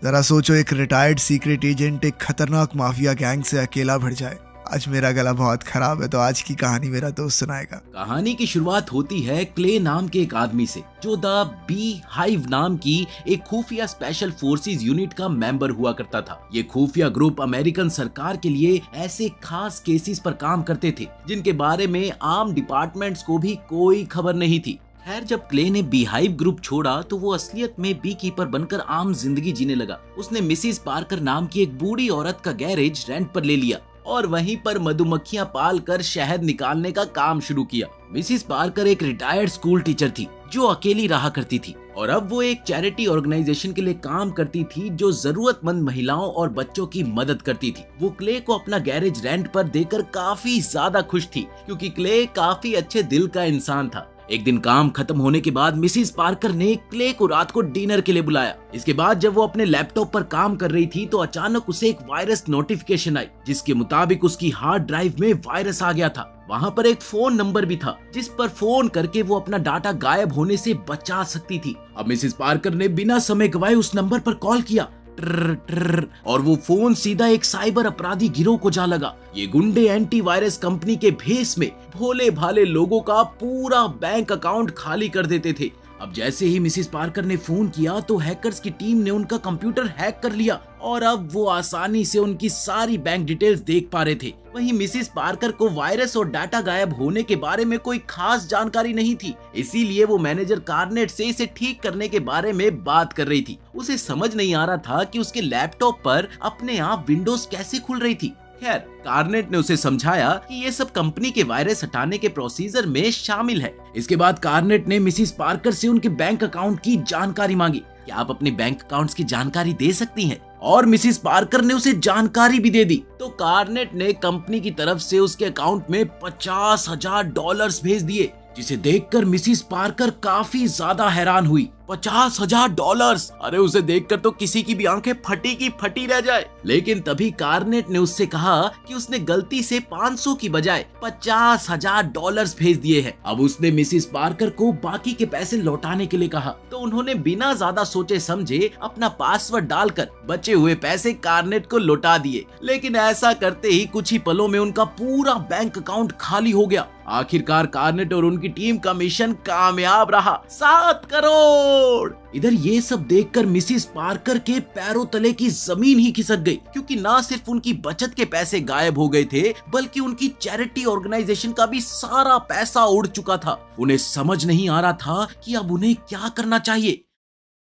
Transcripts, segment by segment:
जरा सोचो, एक रिटायर्ड सीक्रेट एजेंट एक खतरनाक माफिया गैंग से अकेला भिड़ जाए। आज मेरा गला बहुत खराब है, तो आज की कहानी मेरा दोस्त सुनाएगा। कहानी की शुरुआत होती है क्ले नाम के एक आदमी से, जो द बी हाइव नाम की एक खुफिया स्पेशल फोर्सेस यूनिट का मेंबर हुआ करता था। ये खुफिया ग्रुप अमेरिकन सरकार के लिए ऐसे खास केसेस पर काम करते थे जिनके बारे में आम डिपार्टमेंट्स को भी कोई खबर नहीं थी। खैर, जब क्ले ने बी हाइव ग्रुप छोड़ा तो वो असलियत में बी कीपर बनकर आम जिंदगी जीने लगा। उसने मिसिस पार्कर नाम की एक बूढ़ी औरत का गैरेज रेंट पर ले लिया और वहीं पर मधुमक्खियां पालकर शहद निकालने का काम शुरू किया। मिसिस पार्कर एक रिटायर्ड स्कूल टीचर थी जो अकेली रहा करती थी और अब वो एक चैरिटी ऑर्गेनाइजेशन के लिए काम करती थी जो जरूरतमंद महिलाओं और बच्चों की मदद करती थी। वो क्ले को अपना गैरेज रेंट पर देकर काफी ज्यादा खुश थी, क्योंकि क्ले काफी अच्छे दिल का इंसान था। एक दिन काम खत्म होने के बाद मिसिस पार्कर ने क्ले को रात को डिनर के लिए बुलाया। इसके बाद जब वो अपने लैपटॉप पर काम कर रही थी तो अचानक उसे एक वायरस नोटिफिकेशन आई, जिसके मुताबिक उसकी हार्ड ड्राइव में वायरस आ गया था। वहाँ पर एक फोन नंबर भी था जिस पर फोन करके वो अपना डाटा गायब होने से बचा सकती थी। अब मिसिस पार्कर ने बिना समय गवाए उस नंबर पर कॉल किया। और वो फोन सीधा एक साइबर अपराधी गिरोह को जा लगा। ये गुंडे एंटीवायरस कंपनी के भेस में भोले भाले लोगों का पूरा बैंक अकाउंट खाली कर देते थे। अब जैसे ही मिसिस पार्कर ने फोन किया तो हैकर्स की टीम ने उनका कंप्यूटर हैक कर लिया और अब वो आसानी से उनकी सारी बैंक डिटेल्स देख पा रहे थे। वहीं मिसिस पार्कर को वायरस और डाटा गायब होने के बारे में कोई खास जानकारी नहीं थी, इसीलिए वो मैनेजर कार्नेट से इसे ठीक करने के बारे में बात कर रही थी। उसे समझ नहीं आ रहा था कि उसके लैपटॉप पर अपने आप विंडोज कैसे खुल रही थी। खैर, कार्नेट ने उसे समझाया कि ये सब कंपनी के वायरस हटाने के प्रोसीजर में शामिल है। इसके बाद कार्नेट ने मिसिस पार्कर से उनके बैंक अकाउंट की जानकारी मांगी। क्या आप अपने बैंक अकाउंट्स की जानकारी दे सकती हैं? और मिसिस पार्कर ने उसे जानकारी भी दे दी। तो कार्नेट ने कंपनी की तरफ से उसके अकाउंट में $50,000 भेज दिए, जिसे देखकर मिसिस पार्कर काफी ज्यादा हैरान हुई। $50,000! अरे उसे देखकर तो किसी की भी आंखें फटी की फटी रह जाए। लेकिन तभी कार्नेट ने उससे कहा कि उसने गलती से 500 की बजाय $50,000 भेज दिए हैं। अब उसने मिसिस पार्कर को बाकी के पैसे लौटाने के लिए कहा, तो उन्होंने बिना ज्यादा सोचे समझे अपना पासवर्ड डालकर बचे हुए पैसे कार्नेट को लौटा दिए। लेकिन ऐसा करते ही कुछ ही पलों में उनका पूरा बैंक अकाउंट खाली हो गया। आखिरकार कार्नेट और उनकी टीम का मिशन कामयाब रहा। 7 करोड़! इधर ये सब देखकर मिसिस पार्कर के पैरों तले की जमीन ही खिसक गई, क्योंकि ना सिर्फ उनकी बचत के पैसे गायब हो गए थे, बल्कि उनकी चैरिटी ऑर्गेनाइजेशन का भी सारा पैसा उड़ चुका था। उन्हें समझ नहीं आ रहा था कि अब उन्हें क्या करना चाहिए।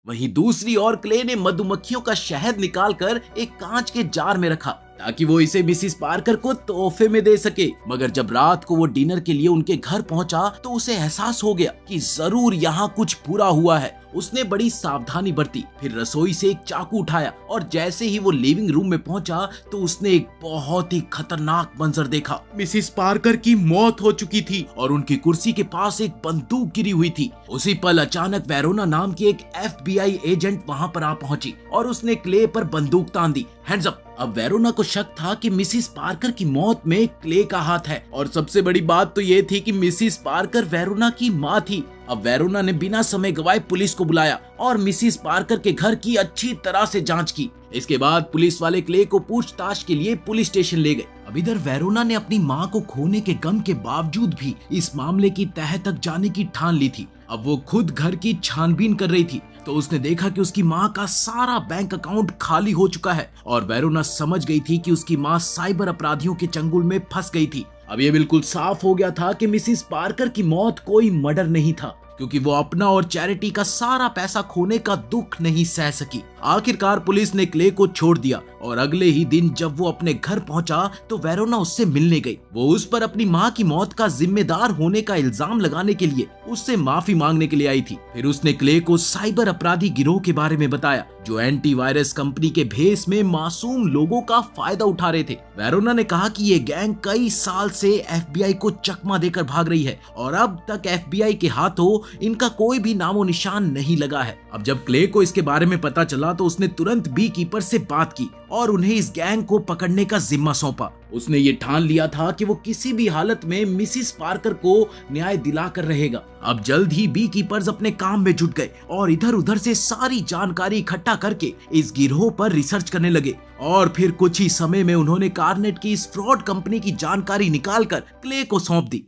वहीं दूसरी ओर क्ले ने मधुमक्खियों का शहद निकालकर एक कांच के जार में रखा ताकि वो इसे मिसिस पार्कर को तोहफे में दे सके। मगर जब रात को वो डिनर के लिए उनके घर पहुंचा तो उसे एहसास हो गया कि जरूर यहाँ कुछ बुरा हुआ है। उसने बड़ी सावधानी बरती, फिर रसोई से एक चाकू उठाया और जैसे ही वो लिविंग रूम में पहुंचा तो उसने एक बहुत ही खतरनाक मंजर देखा। मिसिस पार्कर की मौत हो चुकी थी और उनकी कुर्सी के पास एक बंदूक गिरी हुई थी। उसी पल अचानक वेरोना नाम की एक FBI एजेंट वहां पर आ पहुंची और उसने क्ले पर बंदूक तान दी। Hands up! अब वेरोना को शक था कि मिसिस पार्कर की मौत में क्ले का हाथ है, और सबसे बड़ी बात तो ये थी कि मिसिस पार्कर वेरोना की माँ थी। अब वेरोना ने बिना समय गवाए पुलिस को बुलाया और मिसिस पार्कर के घर की अच्छी तरह से जांच की। इसके बाद पुलिस वाले क्ले को पूछताछ के लिए पुलिस स्टेशन ले गए। अब इधर वेरोना ने अपनी माँ को खोने के गम के बावजूद भी इस मामले की तह तक जाने की ठान ली थी। अब वो खुद घर की छानबीन कर रही थी तो उसने देखा कि उसकी माँ का सारा बैंक अकाउंट खाली हो चुका है और वेरोना समझ गई थी कि उसकी माँ साइबर अपराधियों के चंगुल में फंस गई थी। अब ये बिल्कुल साफ हो गया था कि मिसिस पार्कर की मौत कोई मर्डर नहीं था, क्योंकि वो अपना और चैरिटी का सारा पैसा खोने का दुख नहीं सह सकी। आखिरकार पुलिस ने क्ले को छोड़ दिया और अगले ही दिन जब वो अपने घर पहुंचा तो वेरोना उससे मिलने गई। वो उस पर अपनी माँ की मौत का जिम्मेदार होने का इल्जाम लगाने के लिए उससे माफी मांगने के लिए आई थी। फिर उसने क्ले को साइबर अपराधी गिरोह के बारे में बताया जो एंटीवायरस कंपनी के भेस में मासूम लोगों का फायदा उठा रहे थे। वेरोना ने कहा कि ये गैंग कई साल से FBI को चकमा देकर भाग रही है और अब तक FBI के हाथों इनका कोई भी नामो निशान नहीं लगा है। अब जब क्ले को इसके बारे में पता चला तो उसने तुरंत बी कीपर से बात की और उन्हें इस गैंग को पकड़ने का जिम्मा सौंपा। उसने ये ठान लिया था कि वो किसी भी हालत में मिसिस पार्कर को न्याय दिलाकर रहेगा। अब जल्द ही बी कीपर्स अपने काम में जुट गए और इधर उधर से सारी जानकारी इकट्ठा करके इस गिरोह पर रिसर्च करने लगे और फिर कुछ ही समय में उन्होंने कार्नेट की इस फ्रॉड कंपनी की जानकारी निकालकर क्ले को सौंप दी।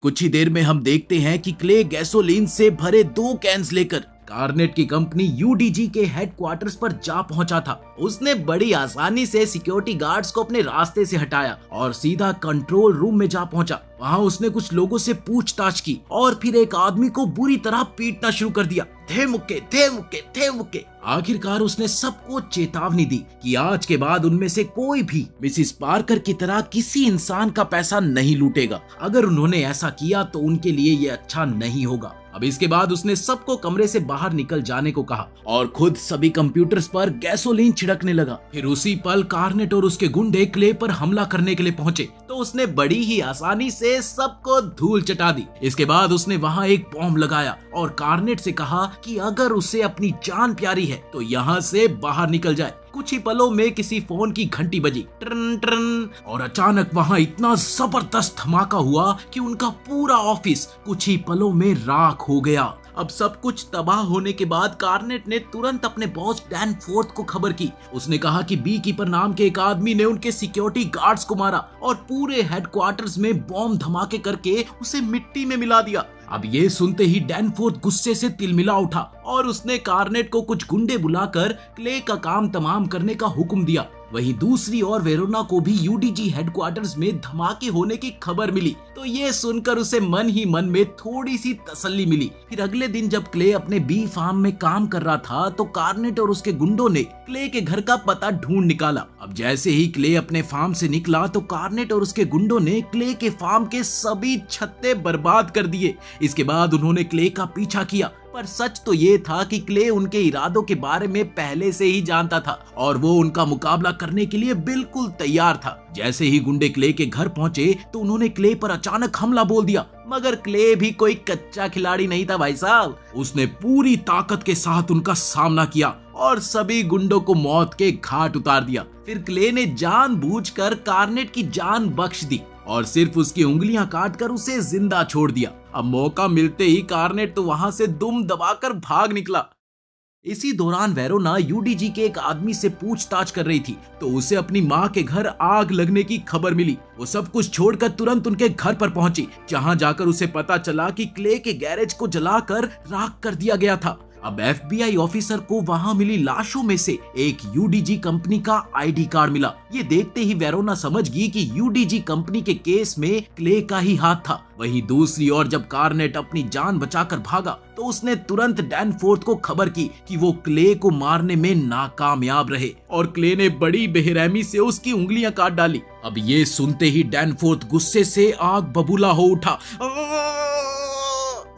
कुछ ही देर में हम देखते हैं कि क्ले गैसोलीन से भरे 2 कैन्स लेकर कार्नेट की कंपनी यूडीजी के हेडक्वार्टर्स पर जा पहुंचा था। उसने बड़ी आसानी से सिक्योरिटी गार्ड्स को अपने रास्ते से हटाया और सीधा कंट्रोल रूम में जा पहुंचा। वहां उसने कुछ लोगों से पूछताछ की और फिर एक आदमी को बुरी तरह पीटना शुरू कर दिया। थे मुक्के, थे मुक्के, थे मुक्के। आखिरकार उसने सबको चेतावनी दी कि आज के बाद उनमें से कोई भी मिसिस पार्कर की तरह किसी इंसान का पैसा नहीं लूटेगा। अगर उन्होंने ऐसा किया तो उनके लिए ये अच्छा नहीं होगा। अब इसके बाद उसने सबको कमरे से बाहर निकल जाने को कहा और खुद सभी कंप्यूटर्स पर गैसोलीन छिड़कने लगा। फिर उसी पल कार्नेट और उसके गुंडे क्ले पर हमला करने के लिए पहुंचे तो उसने बड़ी ही आसानी से सबको धूल चटा दी। इसके बाद उसने वहां एक बॉम्ब लगाया और कार्नेट से कहा कि अगर उसे अपनी जान प्यारी है तो यहाँ से बाहर निकल जाए। कुछ ही पलों में किसी फोन की घंटी बजी, ट्रन ट्रन, और अचानक वहां इतना जबरदस्त धमाका हुआ कि उनका पूरा ऑफिस कुछ ही पलों में राख हो गया। अब सब कुछ तबाह होने के बाद कार्नेट ने तुरंत अपने बॉस डैन फोर्थ को खबर की। उसने कहा कि बी कीपर नाम के एक आदमी ने उनके सिक्योरिटी गार्ड्स को मारा और पूरे हेडक्वार्टर्स में बॉम्ब धमाके करके उसे मिट्टी में मिला दिया। अब ये सुनते ही डैनफोर्थ गुस्से से तिलमिला उठा और उसने कार्नेट को कुछ गुंडे बुलाकर क्ले का काम तमाम करने का हुक्म दिया। वहीं दूसरी ओर वेरोना को भी यूडीजी हेडक्वार्टर्स में धमाके होने की खबर मिली तो ये सुनकर उसे मन ही मन में थोड़ी सी तसल्ली मिली। फिर अगले दिन जब क्ले अपने बी फार्म में काम कर रहा था तो कार्नेट और उसके गुंडों ने क्ले के घर का पता ढूंढ निकाला। अब जैसे ही क्ले अपने फार्म से निकला तो कार्नेट और उसके गुंडों ने क्ले के फार्म के सभी छत्ते बर्बाद कर दिए। इसके बाद उन्होंने क्ले का पीछा किया पर सच तो ये था कि क्ले उनके इरादों के बारे में पहले से ही जानता था और वो उनका मुकाबला करने के लिए बिल्कुल तैयार था। जैसे ही गुंडे क्ले के घर पहुंचे तो उन्होंने क्ले पर अचानक हमला बोल दिया, मगर क्ले भी कोई कच्चा खिलाड़ी नहीं था भाई साहब। उसने पूरी ताकत के साथ उनका सामना किया और सभी गुंडों को मौत के घाट उतार दिया। फिर क्ले ने जानबूझकर कार्नेट की जान बख्श दी और सिर्फ उसकी उंगलियां काटकर उसे जिंदा छोड़ दिया। अब मौका मिलते ही कार्नेट तो वहां से दुम दबाकर भाग निकला। इसी दौरान वेरोना यूडीजी के एक आदमी से पूछताछ कर रही थी तो उसे अपनी माँ के घर आग लगने की खबर मिली। वो सब कुछ छोड़कर तुरंत उनके घर पर पहुंची, जहां जाकर उसे पता चला कि क्ले के गैरेज को जलाकर राख कर दिया गया था। अब एफबीआई ऑफिसर को वहां मिली लाशों में से एक यूडीजी कंपनी का आईडी कार्ड मिला। ये देखते ही वेरोना समझ गई कि यूडीजी कंपनी के केस में क्ले का ही हाथ था। वहीं दूसरी ओर जब कार्नेट अपनी जान बचाकर भागा तो उसने तुरंत डैनफोर्थ को खबर की कि वो क्ले को मारने में नाकामयाब रहे और क्ले ने बड़ी बेरहमी से उसकी उंगलियां काट डाली। अब ये सुनते ही डैनफोर्थ गुस्से से आग बबूला हो उठा।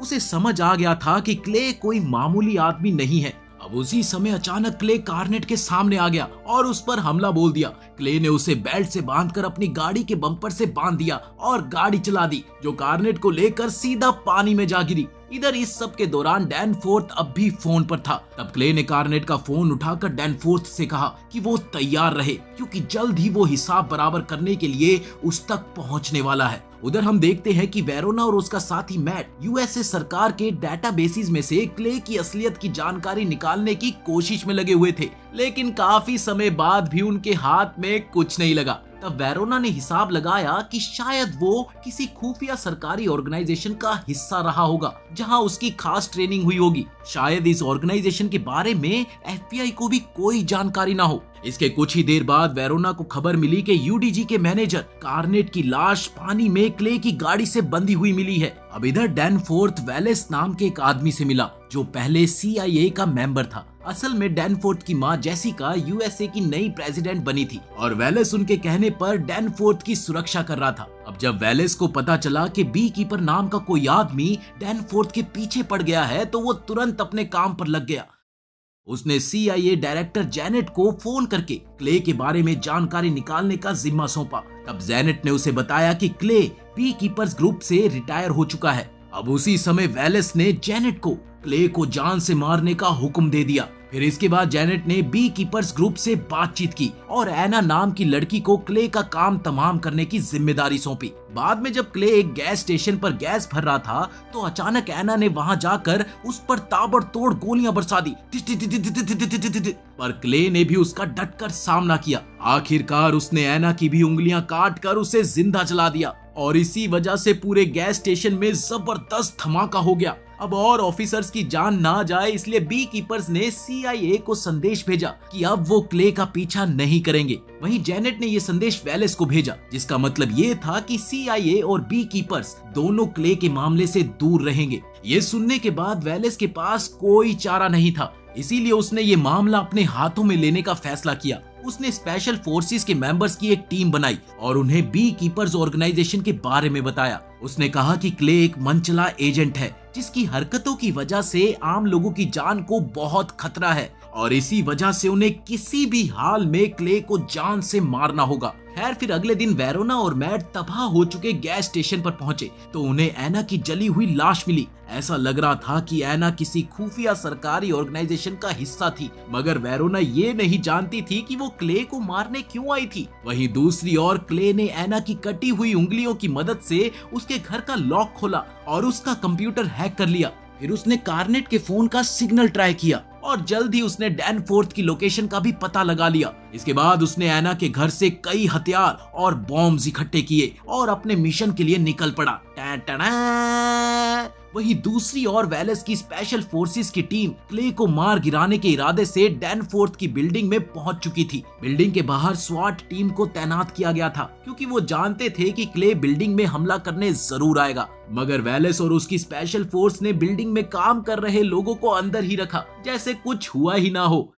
उसे समझ आ गया था कि क्ले कोई मामूली आदमी नहीं है। अब उसी समय अचानक क्ले कार्नेट के सामने आ गया और उस पर हमला बोल दिया। क्ले ने उसे बेल्ट से बांधकर अपनी गाड़ी के बम्पर से बांध दिया और गाड़ी चला दी, जो कार्नेट को लेकर सीधा पानी में जा गिरी। इधर इस सब के दौरान डैनफोर्थ अब भी फोन पर था। तब क्ले ने कार्नेट का फोन उठाकर डैनफोर्थ से कहा कि वो तैयार रहे क्योंकि जल्द ही वो हिसाब बराबर करने के लिए उस तक पहुंचने वाला है। उधर हम देखते हैं कि वेरोना और उसका साथी मैट यूएसए सरकार के डेटाबेसेस में से क्ले की असलियत की जानकारी निकालने की कोशिश में लगे हुए थे, लेकिन काफी समय बाद भी उनके हाथ में कुछ नहीं लगा। तब वेरोना ने हिसाब लगाया कि शायद वो किसी खुफिया सरकारी ऑर्गेनाइजेशन का हिस्सा रहा होगा जहां उसकी खास ट्रेनिंग हुई होगी। शायद इस ऑर्गेनाइजेशन के बारे में एफबीआई को भी कोई जानकारी ना हो। इसके कुछ ही देर बाद वेरोना को खबर मिली कि यूडीजी के मैनेजर कार्नेट की लाश पानी में क्ले की गाड़ी से बंधी हुई मिली है। अब इधर डैनफोर्थ वेलेस नाम के एक आदमी से मिला जो पहले CIA का मेंबर था। असल में डैनफोर्थ की मां जेसिका यूएसए की नई प्रेसिडेंट बनी थी और वेलेस उनके कहने पर डैनफोर्थ की सुरक्षा कर रहा था। अब जब वेलेस को पता चला कि बी कीपर नाम का कोई आदमी डैनफोर्थ के पीछे पड़ गया है तो वो तुरंत अपने काम पर लग गया। उसने CIA डायरेक्टर जेनेट को फोन करके क्ले के बारे में जानकारी निकालने का जिम्मा सौंपा। तब जेनेट ने उसे बताया कि क्ले बी कीपर्स ग्रुप से रिटायर हो चुका है। अब उसी समय वेलेस ने जेनेट को क्ले को जान से मारने का हुक्म दे दिया। फिर इसके बाद जेनेट ने बी कीपर्स ग्रुप से बातचीत की और एना नाम की लड़की को क्ले का काम तमाम करने की जिम्मेदारी सौंपी। बाद में जब क्ले एक गैस स्टेशन पर गैस भर रहा था तो अचानक एना ने वहां जाकर उस पर ताबड़तोड़ गोलियां बरसा दी। पर क्ले ने भी उसका डटकर सामना किया। आखिरकार उसने एना की भी उंगलियां काट कर उसे जिंदा जला दिया और इसी वजह से पूरे गैस स्टेशन में जबरदस्त धमाका हो गया। अब और ऑफिसर्स की जान ना जाए इसलिए बी कीपर्स ने CIA को संदेश भेजा कि अब वो क्ले का पीछा नहीं करेंगे। वहीं जेनेट ने ये संदेश वेलेस को भेजा जिसका मतलब ये था कि CIA और बी कीपर्स दोनों क्ले के मामले से दूर रहेंगे। ये सुनने के बाद वेलेस के पास कोई चारा नहीं था, इसीलिए उसने ये मामला अपने हाथों में लेने का फैसला किया। उसने स्पेशल फोर्सेस के मेंबर्स की एक टीम बनाई और उन्हें बी कीपर्स ऑर्गेनाइजेशन के बारे में बताया। उसने कहा कि क्ले एक मनचला एजेंट है जिसकी हरकतों की वजह से आम लोगों की जान को बहुत खतरा है और इसी वजह से उन्हें किसी भी हाल में क्ले को जान से मारना होगा। खैर फिर अगले दिन वेरोना और मैट तबाह हो चुके गैस स्टेशन पर पहुंचे तो उन्हें एना की जली हुई लाश मिली। ऐसा लग रहा था कि एना किसी खुफिया सरकारी ऑर्गेनाइजेशन का हिस्सा थी, मगर वेरोना ये नहीं जानती थी कि वो क्ले को मारने क्यों आई थी। वहीं दूसरी ओर क्ले ने एना की कटी हुई उंगलियों की मदद से उसके घर का लॉक खोला और उसका कंप्यूटर हैक कर लिया। फिर उसने कार्नेट के फोन का सिग्नल ट्राई किया और जल्द ही उसने डैनफोर्थ की लोकेशन का भी पता लगा लिया। इसके बाद उसने एना के घर से कई हथियार और बॉम्ब्स इकट्ठे किए और अपने मिशन के लिए निकल पड़ा। वहीं दूसरी ओर वेलेस की स्पेशल फोर्सेस की टीम क्ले को मार गिराने के इरादे से डैनफोर्थ की बिल्डिंग में पहुंच चुकी थी। बिल्डिंग के बाहर स्वाट टीम को तैनात किया गया था क्योंकि वो जानते थे कि क्ले बिल्डिंग में हमला करने जरूर आएगा। मगर वेलेस और उसकी स्पेशल फोर्स ने बिल्डिंग में काम कर रहे लोगों को अंदर ही रखा जैसे कुछ हुआ ही ना हो।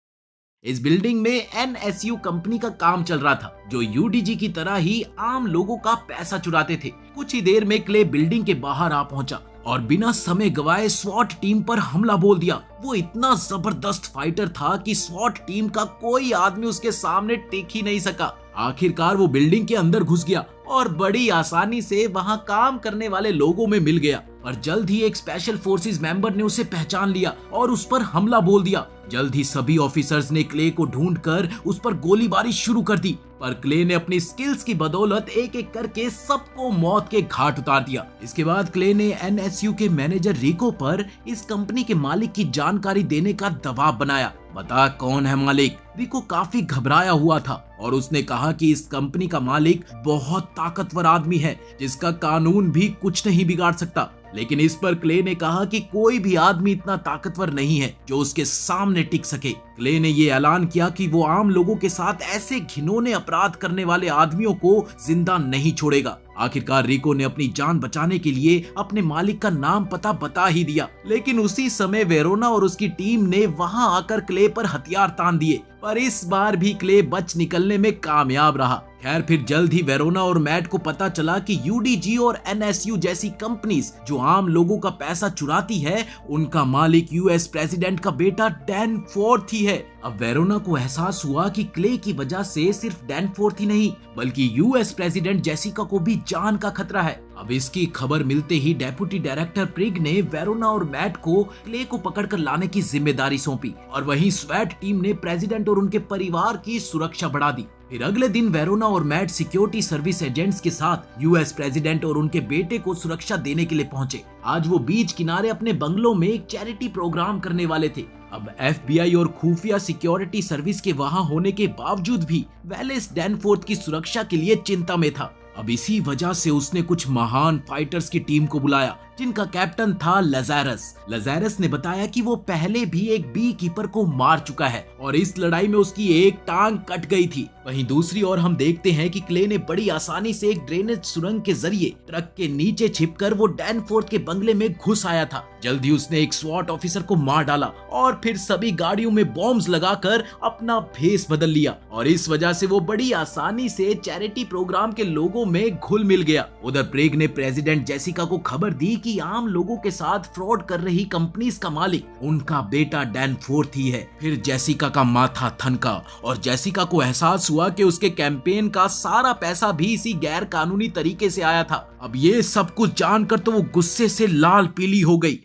इस बिल्डिंग में NSU कंपनी का काम चल रहा था जो UDG की तरह ही आम लोगों का पैसा चुराते थे। कुछ ही देर में क्ले बिल्डिंग के बाहर आ पहुंचा और बिना समय गवाए स्वॉट टीम पर हमला बोल दिया। वो इतना जबरदस्त फाइटर था कि स्वॉट टीम का कोई आदमी उसके सामने टिक ही नहीं सका। आखिरकार वो बिल्डिंग के अंदर घुस गया और बड़ी आसानी से वहां काम करने वाले लोगों में मिल गया। पर जल्द ही एक स्पेशल फोर्सेस मेंबर ने उसे पहचान लिया और उस पर हमला बोल दिया। जल्द ही सभी ऑफिसर्स ने क्ले को ढूंढकर उस पर गोलीबारी शुरू कर दी, पर क्ले ने अपनी स्किल्स की बदौलत एक एक करके सबको मौत के घाट उतार दिया। इसके बाद क्ले ने NSU के मैनेजर रिको पर इस कंपनी के मालिक की जानकारी देने का दबाव बनाया। बता कौन है मालिक? रिको काफी घबराया हुआ था और उसने कहा कि इस कंपनी का मालिक बहुत ताकतवर आदमी है जिसका कानून भी कुछ नहीं बिगाड़ सकता। लेकिन इस पर क्ले ने कहा कि कोई भी आदमी इतना ताकतवर नहीं है जो उसके सामने टिक सके। क्ले ने ये ऐलान किया कि वो आम लोगों के साथ ऐसे घिनौने अपराध करने वाले आदमियों को जिंदा नहीं छोड़ेगा। आखिरकार रिको ने अपनी जान बचाने के लिए अपने मालिक का नाम पता बता ही दिया, लेकिन उसी समय वेरोना और उसकी टीम ने वहां आकर क्ले पर हथियार तान दिए, पर इस बार भी क्ले बच निकलने में कामयाब रहा। खैर फिर जल्द ही वेरोना और मैट को पता चला कि UDG और NSU जैसी कंपनीज जो आम लोगों का पैसा चुराती है उनका मालिक US प्रेसिडेंट का बेटा डैनफोर्थ ही है। अब वेरोना को एहसास हुआ कि क्ले की वजह से सिर्फ डैनफोर्थ ही नहीं बल्कि US प्रेसिडेंट जेसिका को भी जान का खतरा है। अब इसकी खबर मिलते ही डेप्यूटी डायरेक्टर प्रिग ने वेरोना और मैट को क्ले को पकड़कर लाने की जिम्मेदारी सौंपी और वहीं स्वैट टीम ने प्रेसिडेंट और उनके परिवार की सुरक्षा बढ़ा दी। फिर अगले दिन वेरोना और मैट सिक्योरिटी सर्विस एजेंट्स के साथ US प्रेसिडेंट और उनके बेटे को सुरक्षा देने के लिए पहुंचे। आज वो बीच किनारे अपने बंगलों में एक चैरिटी प्रोग्राम करने वाले थे। अब FBI और खुफिया सिक्योरिटी सर्विस के वहां होने के बावजूद भी वेलेस डैनफोर्थ की सुरक्षा के लिए चिंता में था। अब इसी वजह से उसने कुछ महान फाइटर्स की टीम को बुलाया जिनका कैप्टन था लज़ारस। लज़ारस ने बताया कि वो पहले भी एक बी कीपर को मार चुका है और इस लड़ाई में उसकी एक टांग कट गई थी। वहीं दूसरी ओर हम देखते हैं कि क्ले ने बड़ी आसानी से एक ड्रेनेज सुरंग के जरिए ट्रक के नीचे छिपकर वो डैनफोर्थ के बंगले में घुस आया था। जल्दी उसने एक स्वॉट ऑफिसर को मार डाला और फिर सभी गाड़ियों में बॉम्ब्स लगाकर अपना भेस बदल लिया और इस वजह से वो बड़ी आसानी से चैरिटी प्रोग्राम के लोगों में घुल मिल गया। उधर प्रेग ने प्रेसिडेंट जेसिका को खबर दी कि आम लोगों के साथ फ्रॉड कर रही कंपनीज का मालिक उनका बेटा डैनफोर्थ ही है। फिर जेसिका का माथा थनका और जेसिका को एहसास हुआ कि उसके कैंपेन का सारा पैसा भी इसी गैर कानूनी तरीके से आया था। अब ये सब कुछ जानकर तो वो गुस्से से लाल पीली हो गई।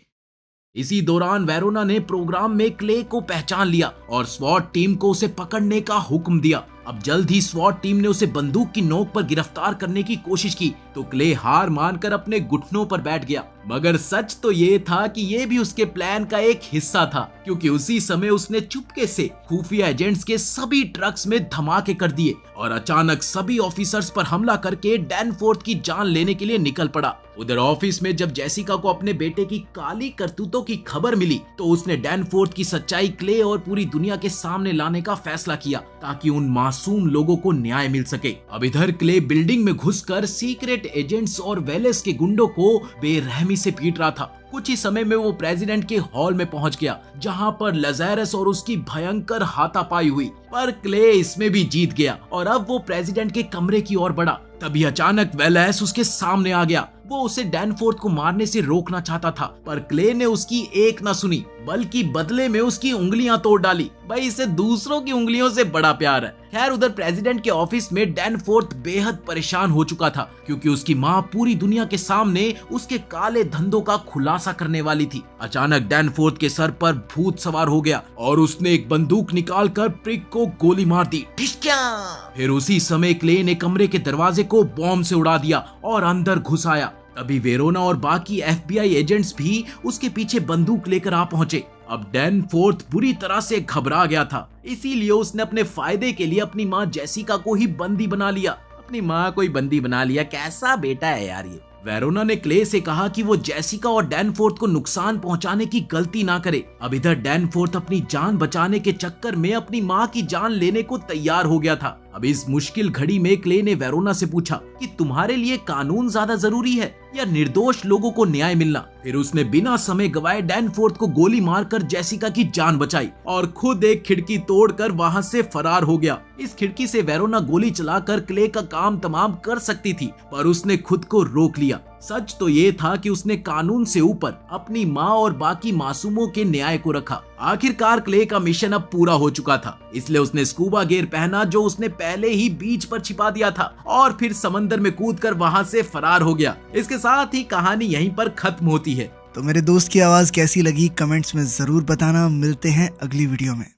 इसी दौरान वेरोना ने प्रोग्राम में क्ले को पहचान लिया और स्वॉट टीम को उसे पकड़ने का हुक्म दिया। अब जल्द ही स्वॉट टीम ने उसे बंदूक की नोक पर गिरफ्तार करने की कोशिश की तो क्ले हार मानकर अपने घुटनों पर बैठ गया। मगर सच तो ये था कि ये भी उसके प्लान का एक हिस्सा था, क्योंकि उसी समय उसने चुपके से खुफिया एजेंट्स के सभी ट्रक्स में धमाके कर दिए और अचानक सभी ऑफिसर्स पर हमला करके डैनफोर्थ की जान लेने के लिए निकल पड़ा। उधर ऑफिस में जब जेसिका को अपने बेटे की काली करतूतों की खबर मिली तो उसने डैनफोर्थ की सच्चाई क्ले और पूरी दुनिया के सामने लाने का फैसला किया ताकि उन मासूम लोगों को न्याय मिल सके। अब इधर क्ले बिल्डिंग में घुसकर सीक्रेट एजेंट्स और वेलेस के गुंडों को बेरहमी से पीट रहा था। कुछ ही समय में वो प्रेसिडेंट के हॉल में पहुंच गया जहां पर लज़ारस और उसकी भयंकर हाथापाई हुई, पर क्ले इसमें भी जीत गया और अब वो प्रेसिडेंट के कमरे की ओर बढ़ा। तभी अचानक वेलेस उसके सामने आ गया। वो उसे डैनफोर्थ को मारने से रोकना चाहता था, पर क्ले ने उसकी एक न सुनी बल्कि बदले में उसकी उंगलियां तोड़ डाली। भाई इसे दूसरों की उंगलियों से बड़ा प्यार है। खैर उधर प्रेसिडेंट के ऑफिस में डैनफोर्थ बेहद परेशान हो चुका था क्योंकि उसकी माँ पूरी दुनिया के सामने उसके काले धंधों का खुलासा करने वाली थी। अचानक डैनफोर्थ के सर पर भूत सवार हो गया और उसने एक बंदूक निकालकर प्रिक को गोली मार दी। ठिशक्या! फिर उसी समय क्ले ने कमरे के दरवाजे को बॉम्ब से उड़ा दिया और अंदर घुस आया। तभी वेरोना और बाकी FBI एजेंट्स भी उसके पीछे बंदूक लेकर आ पहुंचे। अब डैनफोर्थ बुरी तरह से घबरा गया था, इसीलिए उसने अपने फायदे के लिए अपनी माँ जेसिका को ही बंदी बना लिया। अपनी माँ को ही बंदी बना लिया, कैसा बेटा है यार ये। वेरोना ने क्ले से कहा कि वो जेसिका और डैनफोर्थ को नुकसान पहुंचाने की गलती ना करे। अब इधर डैनफोर्थ अपनी जान बचाने के चक्कर में अपनी माँ की जान लेने को तैयार हो गया था। अब इस मुश्किल घड़ी में क्ले ने वेरोना से पूछा कि तुम्हारे लिए कानून ज्यादा जरूरी है या निर्दोष लोगों को न्याय मिलना। फिर उसने बिना समय गवाए डैनफोर्थ को गोली मारकर जेसिका की जान बचाई और खुद एक खिड़की तोड़कर वहां से फरार हो गया। इस खिड़की से वेरोना गोली चलाकर क्ले का काम तमाम कर सकती थी, पर उसने खुद को रोक लिया। सच तो ये था कि उसने कानून से ऊपर अपनी माँ और बाकी मासूमों के न्याय को रखा। आखिरकार क्ले का मिशन अब पूरा हो चुका था, इसलिए उसने स्कूबा गियर पहना जो उसने पहले ही बीच पर छिपा दिया था और फिर समंदर में कूदकर वहां से फरार हो गया। इसके साथ ही कहानी यहीं पर खत्म होती है। तो मेरे दोस्त की आवाज कैसी लगी कमेंट्स में जरूर बताना। मिलते हैं अगली वीडियो में।